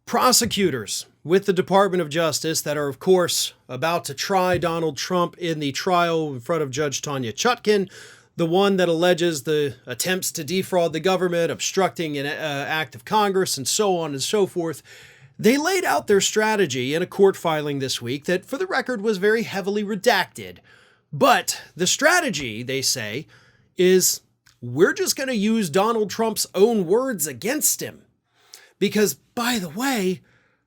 Prosecutors with the Department of Justice that are, of course, about to try Donald Trump in the trial in front of Judge Tanya Chutkan, the one that alleges the attempts to defraud the government, obstructing an act of Congress, and so on and so forth. They laid out their strategy in a court filing this week that, for the record, was very heavily redacted. But the strategy, they say, is we're just going to use Donald Trump's own words against him. Because, by the way,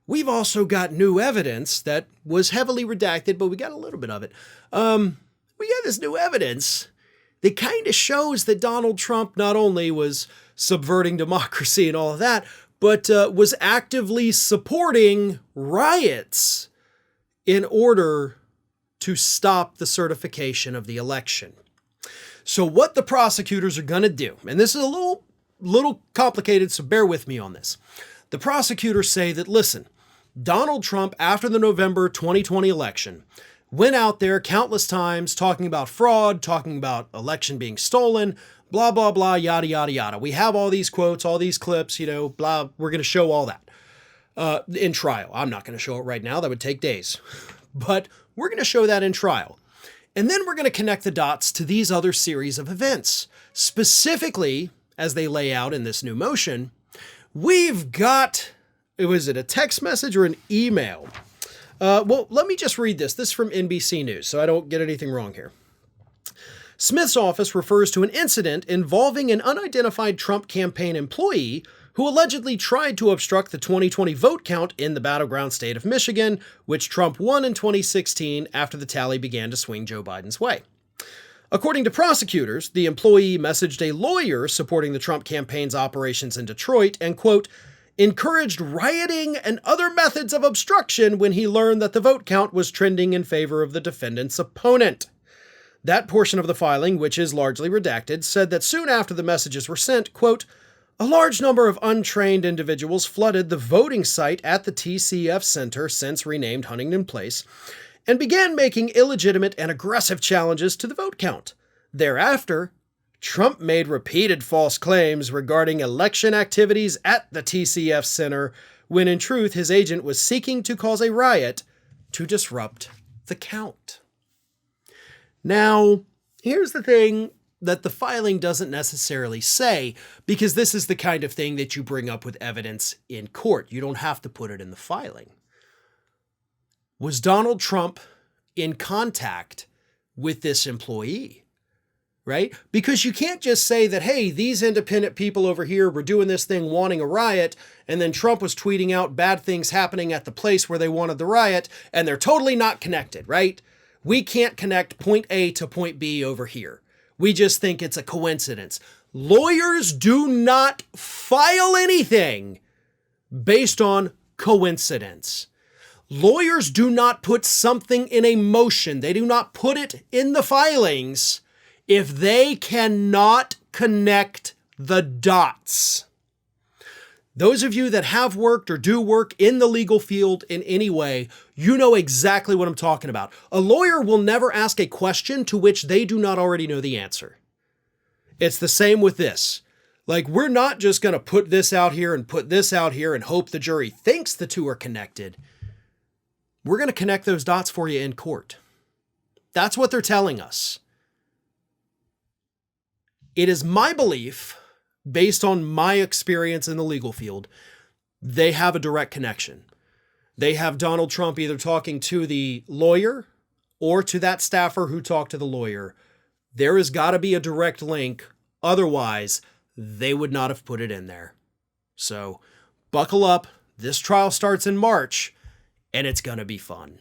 we've also got new evidence that was heavily redacted, but we got a little bit of it. We got this new evidence that kind of shows that Donald Trump not only was subverting democracy and all of that, but was actively supporting riots in order to stop the certification of the election. So what the prosecutors are going to do, and this is a little complicated, so bear with me on this. The prosecutors say that, listen, Donald Trump, after the November 2020 election, went out there countless times talking about fraud, talking about election being stolen, blah, blah, blah, yada, yada, yada. We have all these quotes, all these clips, blah. We're going to show all that in trial. I'm not going to show it right now. That would take days. But we're going to show that in trial. And then we're going to connect the dots to these other series of events. Specifically, as they lay out in this new motion, we've got, was it a text message or an email? Well, let me just read this. This is from NBC News, so I don't get anything wrong here. Smith's office refers to an incident involving an unidentified Trump campaign employee who allegedly tried to obstruct the 2020 vote count in the battleground state of Michigan, which Trump won in 2016 after the tally began to swing Joe Biden's way. According to prosecutors, the employee messaged a lawyer supporting the Trump campaign's operations in Detroit and, quote, encouraged rioting and other methods of obstruction when he learned that the vote count was trending in favor of the defendant's opponent. That portion of the filing, which is largely redacted, said that soon after the messages were sent, quote, a large number of untrained individuals flooded the voting site at the TCF Center, since renamed Huntington Place, and began making illegitimate and aggressive challenges to the vote count. Thereafter, Trump made repeated false claims regarding election activities at the TCF Center, when in truth his agent was seeking to cause a riot to disrupt the count. Now, here's the thing that the filing doesn't necessarily say, because this is the kind of thing that you bring up with evidence in court. You don't have to put it in the filing. Was Donald Trump in contact with this employee? Right? Because you can't just say that, hey, these independent people over here were doing this thing wanting a riot, and then Trump was tweeting out bad things happening at the place where they wanted the riot, and they're totally not connected, right? We can't connect point A to point B over here. We just think it's a coincidence. Lawyers do not file anything based on coincidence. Lawyers do not put something in a motion. They do not put it in the filings if they cannot connect the dots. Those of you that have worked or do work in the legal field in any way, you know exactly what I'm talking about. A lawyer will never ask a question to which they do not already know the answer. It's the same with this. Like, we're not just going to put this out here and put this out here and hope the jury thinks the two are connected. We're going to connect those dots for you in court. That's what they're telling us. It is my belief, based on my experience in the legal field, they have a direct connection. They have Donald Trump either talking to the lawyer or to that staffer who talked to the lawyer. There has got to be a direct link. Otherwise, they would not have put it in there. So buckle up. This trial starts in March, and it's going to be fun.